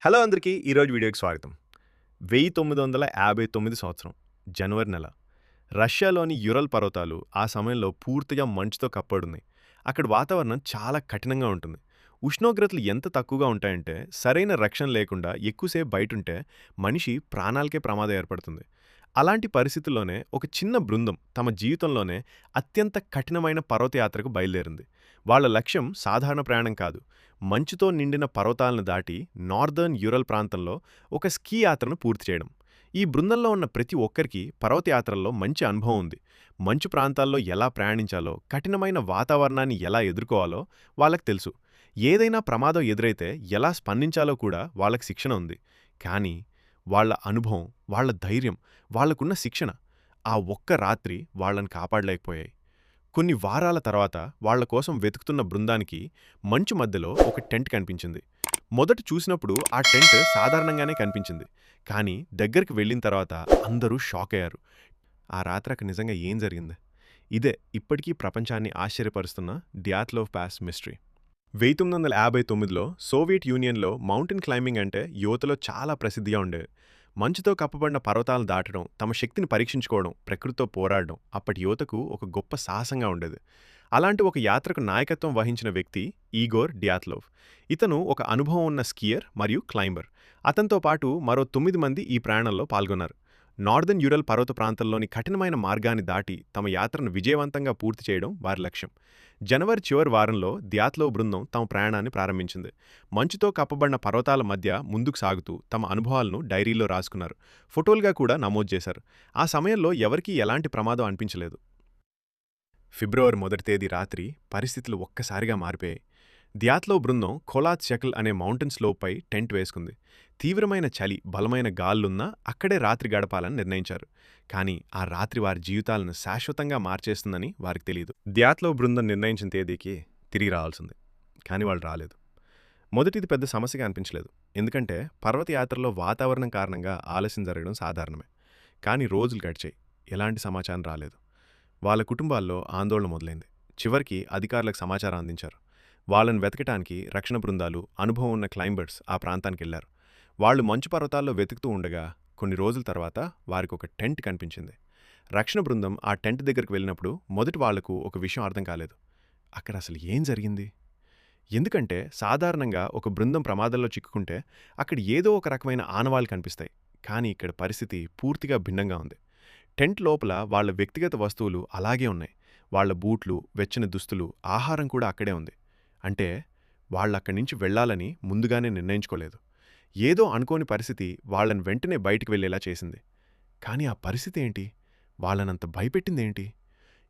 Hello అందరికీ ఈరోజు వీడియోకి స్వాగతం. 1959 సంవత్సరం జనవరి నెల. రష్యాలోని యురల్ పర్వతాలు ఆ సమయంలో పూర్తిగా మంచుతో కప్పబడున్నాయి. అక్కడి వాతావరణం చాలా కఠినంగా ఉంటుంది. ఉష్ణోగ్రతలు ఎంత తక్కువగా ఉంటాయంటే సరైన రక్షణ లేకుండా ఎక్కువసేపు బయటుంటే మనిషి ప్రాణాలకే ప్రమాదం ఏర్పడుతుంది. అలాంటి పరిస్థితుల్లోనే ఒక చిన్న బృందం తమ జీవితంలోనే అత్యంత కఠినమైన పర్వతయాత్రకు బయలుదేరింది. వాళ్ళ లక్ష్యం సాధారణ ప్రయాణం కాదు. మంచుతో నిండిన పర్వతాలను దాటి నార్దర్న్ యురల్ ప్రాంతంలో ఒక స్కీ యాత్రను పూర్తి చేయడం. ఈ బృందంలో ఉన్న ప్రతి ఒక్కరికి పర్వతయాత్రల్లో మంచి అనుభవం ఉంది. మంచు ప్రాంతాల్లో ఎలా ప్రయాణించాలో, కఠినమైన వాతావరణాన్ని ఎలా ఎదుర్కోవాలో వాళ్ళకి తెలుసు. ఏదైనా ప్రమాదం ఎదురైతే ఎలా స్పందించాలో కూడా వాళ్ళకి శిక్షణ ఉంది. కానీ వాళ్ళ అనుభవం, వాళ్ళ ధైర్యం, వాళ్లకున్న శిక్షణ ఆ ఒక్క రాత్రి వాళ్ళని కాపాడలేకపోయాయి. కొన్ని వారాల తర్వాత వాళ్ల కోసం వెతుకుతున్న బృందానికి మంచు మధ్యలో ఒక టెంట్ కనిపించింది. మొదట చూసినప్పుడు ఆ టెంట్ సాధారణంగానే కనిపించింది. కానీ దగ్గరికి వెళ్ళిన తర్వాత అందరూ షాక్ అయ్యారు. ఆ రాత్రి అక్కడ నిజంగా ఏం జరిగింది? ఇదే ఇప్పటికీ ప్రపంచాన్ని ఆశ్చర్యపరుస్తున్న డ్యాత్లోవ్ పాస్ మిస్టరీ. 1959లో సోవియట్ యూనియన్లో మౌంటైన్ క్లైంబింగ్ అంటే యువతలో చాలా ప్రసిద్ధిగా ఉండేది. మంచుతో కప్పబడిన పర్వతాలను దాటడం, తమ శక్తిని పరీక్షించుకోవడం, ప్రకృతితో పోరాడడం అప్పటి యువతకు ఒక గొప్ప సాహసంగా ఉండేది. అలాంటి ఒక యాత్రకు నాయకత్వం వహించిన వ్యక్తి ఈగోర్ డ్యాత్లోవ్. ఇతను ఒక అనుభవం ఉన్న స్కీయర్ మరియు క్లైంబర్. అతనితో పాటు మరో 9 మంది ఈ ప్రయాణంలో పాల్గొన్నారు. నార్దర్న్ యురల్ పర్వత ప్రాంతంలోని కఠినమైన మార్గాన్ని దాటి తమ యాత్రను విజయవంతంగా పూర్తి చేయడం వారి లక్ష్యం. జనవరి చివరి వారంలో డ్యాత్లోవ్ బృందం తమ ప్రయాణాన్ని ప్రారంభించింది. మంచుతో కప్పబడిన పర్వతాల మధ్య ముందుకు సాగుతూ తమ అనుభవాలను డైరీలో రాసుకున్నారు. ఫోటోలుగా కూడా నమోదు చేశారు. ఆ సమయంలో ఎవరికీ ఎలాంటి ప్రమాదం అనిపించలేదు. ఫిబ్రవరి 1 తేదీ రాత్రి పరిస్థితులు ఒక్కసారిగా మారిపోయాయి. డ్యాత్లోవ్ బృందం ఖోలాత్ షెకల్ అనే మౌంటైన్ స్లోప్పై టెంట్ వేసుకుంది. తీవ్రమైన చలి, బలమైన గాలులున్నా అక్కడే రాత్రి గడపాలని నిర్ణయించారు. కానీ ఆ రాత్రి వారి జీవితాలను శాశ్వతంగా మార్చేస్తుందని వారికి తెలియదు. డ్యాత్లోవ్ బృందం నిర్ణయించిన తేదీకి తిరిగి రావాల్సింది. కానీ వాళ్ళు రాలేదు. మొదటిది పెద్ద సమస్యగా అనిపించలేదు. ఎందుకంటే పర్వతయాత్రలో వాతావరణం కారణంగా ఆలస్యం జరగడం సాధారణమే. కానీ రోజులు గడిచాయి. ఎలాంటి సమాచారం రాలేదు. వాళ్ళ కుటుంబాల్లో ఆందోళన మొదలైంది. చివరికి అధికారులకు సమాచారం అందించారు. వాళ్ళని వెతకటానికి రక్షణ బృందాలు, అనుభవం ఉన్న క్లైంబర్స్ ఆ ప్రాంతానికి వెళ్లారు. వాళ్లు మంచు పర్వతాల్లో వెతుకుతూ ఉండగా కొన్ని రోజుల తర్వాత వారికి ఒక టెంట్ కనిపించింది. రక్షణ బృందం ఆ టెంట్ దగ్గరికి వెళ్ళినప్పుడు మొదటి వాళ్లకు ఒక విషయం అర్థం కాలేదు. అక్కడ అసలు ఏం జరిగింది? ఎందుకంటే సాధారణంగా ఒక బృందం ప్రమాదంలో చిక్కుకుంటే అక్కడ ఏదో ఒక రకమైన ఆనవాళ్లు కనిపిస్తాయి. కానీ ఇక్కడ పరిస్థితి పూర్తిగా భిన్నంగా ఉంది. టెంట్ లోపల వాళ్ల వ్యక్తిగత వస్తువులు అలాగే ఉన్నాయి. వాళ్ల బూట్లు, వెచ్చని దుస్తులు, ఆహారం కూడా అక్కడే ఉంది. అంటే వాళ్ళక్కడి నుంచి వెళ్లాలని ముందుగానే నిర్ణయించుకోలేదు. ఏదో అనుకోని పరిస్థితి వాళ్లను వెంటనే బయటికి వెళ్లేలా చేసింది. కానీ ఆ పరిస్థితి ఏంటి? వాళ్లనంత భయపెట్టిందేంటి?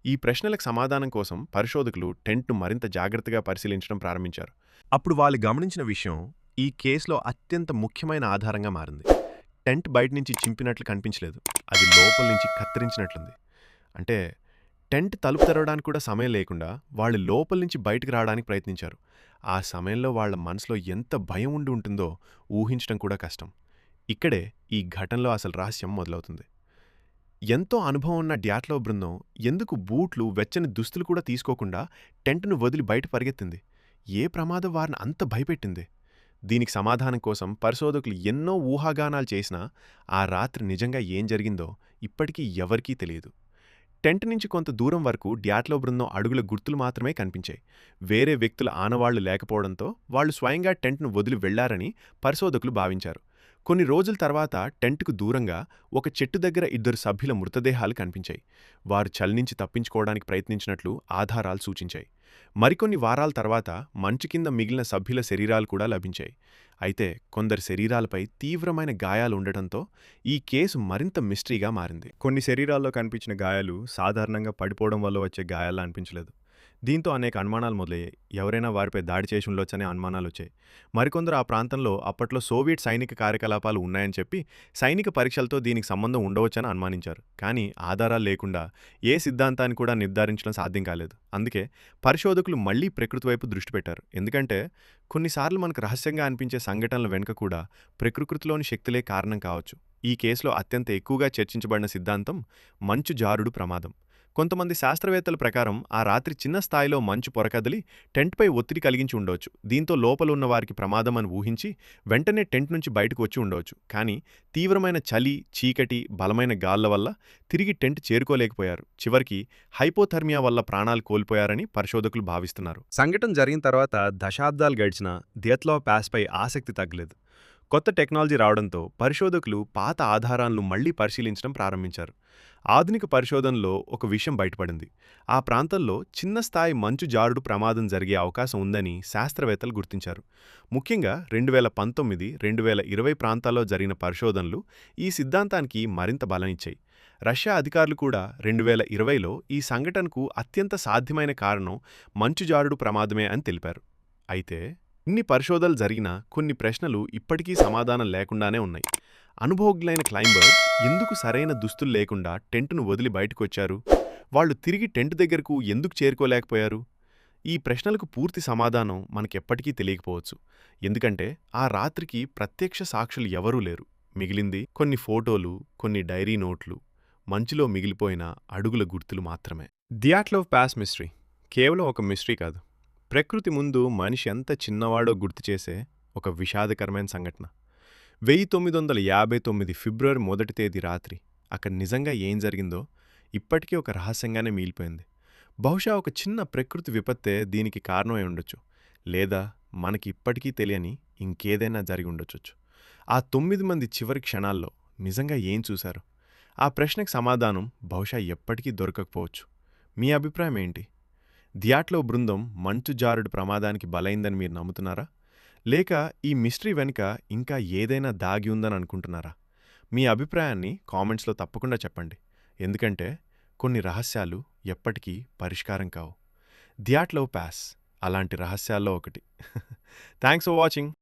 ఈ ప్రశ్నలకు సమాధానం కోసం పరిశోధకులు టెంట్ను మరింత జాగ్రత్తగా పరిశీలించడం ప్రారంభించారు. అప్పుడు వాళ్ళు గమనించిన విషయం ఈ కేసులో అత్యంత ముఖ్యమైన ఆధారంగా మారింది. టెంట్ బయట నుంచి చింపినట్లు కనిపించలేదు. అది లోపల నుంచి కత్తిరించినట్లుంది. అంటే టెంట్ తలుపు తెరవడానికి కూడా సమయం లేకుండా వాళ్ళు లోపల నుంచి బయటకు రావడానికి ప్రయత్నించారు. ఆ సమయంలో వాళ్ల మనసులో ఎంత భయం ఉండి ఉంటుందో ఊహించడం కూడా కష్టం. ఇక్కడే ఈ ఘటనలో అసలు రహస్యం మొదలవుతుంది. ఎంతో అనుభవం ఉన్న డ్యాత్లోవ్ బృందం ఎందుకు బూట్లు, వెచ్చని దుస్తులు కూడా తీసుకోకుండా టెంట్ను వదిలి బయట పరిగెత్తింది? ఏ ప్రమాదం వారిని అంత భయపెట్టింది? దీనికి సమాధానం కోసం పరిశోధకులు ఎన్నో ఊహాగానాలు చేసినా ఆ రాత్రి నిజంగా ఏం జరిగిందో ఇప్పటికీ ఎవరికీ తెలియదు. టెంట్ నుంచి కొంత దూరం వరకు డ్యాత్లోవ్ బృందం అడుగుల గుర్తులు మాత్రమే కనిపించాయి. వేరే వ్యక్తుల ఆనవాళ్లు లేకపోవడంతో వాళ్లు స్వయంగా టెంట్ను వదిలి వెళ్లారని పరిశోధకులు భావించారు. కొన్ని రోజుల తర్వాత టెంట్కు దూరంగా ఒక చెట్టు దగ్గర 2 సభ్యుల మృతదేహాలు కనిపించాయి. వారు చలి నుంచి తప్పించుకోవడానికి ప్రయత్నించినట్లు ఆధారాలు సూచించాయి. మరికొన్ని వారాల తర్వాత మంచు కింద మిగిలిన సభ్యుల శరీరాలు కూడా లభించాయి. అయితే కొందరి శరీరాలపై తీవ్రమైన గాయాలు ఉండటంతో ఈ కేసు మరింత మిస్టరీగా మారింది. కొన్ని శరీరాల్లో కనిపించిన గాయాలు సాధారణంగా పడిపోవడం వల్ల వచ్చే గాయాల్లా అనిపించలేదు. దీంతో అనేక అనుమానాలు మొదలయ్యాయి. ఎవరైనా వారిపై దాడి చేసి ఉండొచ్చనే అనుమానాలు వచ్చాయి. మరికొందరు ఆ ప్రాంతంలో అప్పట్లో సోవియట్ సైనిక కార్యకలాపాలు ఉన్నాయని చెప్పి సైనిక పరీక్షలతో దీనికి సంబంధం ఉండవచ్చని అనుమానించారు. కానీ ఆధారాలు లేకుండా ఏ సిద్ధాంతాన్ని కూడా నిర్ధారించడం సాధ్యం కాలేదు. అందుకే పరిశోధకులు మళ్లీ ప్రకృతి వైపు దృష్టి పెట్టారు. ఎందుకంటే కొన్నిసార్లు మనకు రహస్యంగా అనిపించే సంఘటనల వెనుక కూడా ప్రకృతిలోని శక్తులే కారణం కావచ్చు. ఈ కేసులో అత్యంత ఎక్కువగా చర్చించబడిన సిద్ధాంతం మంచు జారుడు ప్రమాదం. కొంతమంది శాస్త్రవేత్తల ప్రకారం ఆ రాత్రి చిన్న స్థాయిలో మంచు పొర కదిలి టెంట్పై ఒత్తిడి కలిగించి ఉండవచ్చు. దీంతో లోపల ఉన్న వారికి ప్రమాదం అని ఊహించి వెంటనే టెంట్ నుంచి బయటకు వచ్చి ఉండవచ్చు. కానీ తీవ్రమైన చలి, చీకటి, బలమైన గాళ్ల వల్ల తిరిగి టెంట్ చేరుకోలేకపోయారు. చివరికి హైపోథర్మియా వల్ల ప్రాణాలు కోల్పోయారని పరిశోధకులు భావిస్తున్నారు. సంఘటన జరిగిన తర్వాత దశాబ్దాలు గడిచినా దియత్లావ్ పాస్పై ఆసక్తి తగ్గలేదు. కొత్త టెక్నాలజీ రావడంతో పరిశోధకులు పాత ఆధారాలను మళ్లీ పరిశీలించడం ప్రారంభించారు. ఆధునిక పరిశోధనలో ఒక విషయం బయటపడింది. ఆ ప్రాంతంలో చిన్న స్థాయి మంచు జారుడు ప్రమాదం జరిగే అవకాశం ఉందని శాస్త్రవేత్తలు గుర్తించారు. ముఖ్యంగా 2019, 2020 ప్రాంతాల్లో జరిగిన పరిశోధనలు ఈ సిద్ధాంతానికి మరింత బలనిచ్చాయి. రష్యా అధికారులు కూడా 2020లో ఈ సంఘటనకు అత్యంత సాధ్యమైన కారణం మంచు జారుడు ప్రమాదమే అని తెలిపారు. అయితే ఇన్ని పరిశోధనలు జరిగినా కొన్ని ప్రశ్నలు ఇప్పటికీ సమాధానం లేకుండానే ఉన్నాయి. అనుభవజ్ఞులైన క్లైంబర్స్ ఎందుకు సరైన దుస్తులు లేకుండా టెంటును వదిలి బయటకొచ్చారు? వాళ్ళు తిరిగి టెంట్ దగ్గరకు ఎందుకు చేరుకోలేకపోయారు? ఈ ప్రశ్నలకు పూర్తి సమాధానం మనకెప్పటికీ తెలియకపోవచ్చు. ఎందుకంటే ఆ రాత్రికి ప్రత్యక్ష సాక్షులు ఎవరూ లేరు. మిగిలింది కొన్ని ఫోటోలు, కొన్ని డైరీ నోట్లు, మంచులో మిగిలిపోయిన అడుగుల గుర్తులు మాత్రమే. దియాట్లోవ్ పాస్ మిస్టరీ కేవలం ఒక మిస్టరీ కాదు. ప్రకృతి ముందు మనిషి ఎంత చిన్నవాడో గుర్తు చేసే ఒక విషాదకరమైన సంఘటన. 1959 ఫిబ్రవరి 1 తేదీ రాత్రి అక్కడ నిజంగా ఏం జరిగిందో ఇప్పటికీ ఒక రహస్యంగానే మిగిలిపోయింది. బహుశా ఒక చిన్న ప్రకృతి విపత్తే దీనికి కారణమై ఉండొచ్చు, లేదా మనకి ఇప్పటికీ తెలియని ఇంకేదైనా జరిగి ఉండొచ్చు. ఆ 9 మంది చివరి క్షణాల్లో నిజంగా ఏం చూశారు? ఆ ప్రశ్నకు సమాధానం బహుశా ఎప్పటికీ దొరకకపోవచ్చు. మీ అభిప్రాయం ఏంటి? దియాట్లోవ్ బృందం మంచు జారుడు ప్రమాదానికి బలైందని మీరు నమ్ముతున్నారా? లేక ఈ మిస్టరీ వెనుక ఇంకా ఏదైనా దాగి ఉందని అనుకుంటున్నారా? మీ అభిప్రాయాన్ని కామెంట్స్లో తప్పకుండా చెప్పండి. ఎందుకంటే కొన్ని రహస్యాలు ఎప్పటికీ పరిష్కారం కావు. దియాట్లోవ్ పాస్ అలాంటి రహస్యాల్లో ఒకటి. Thanks for watching.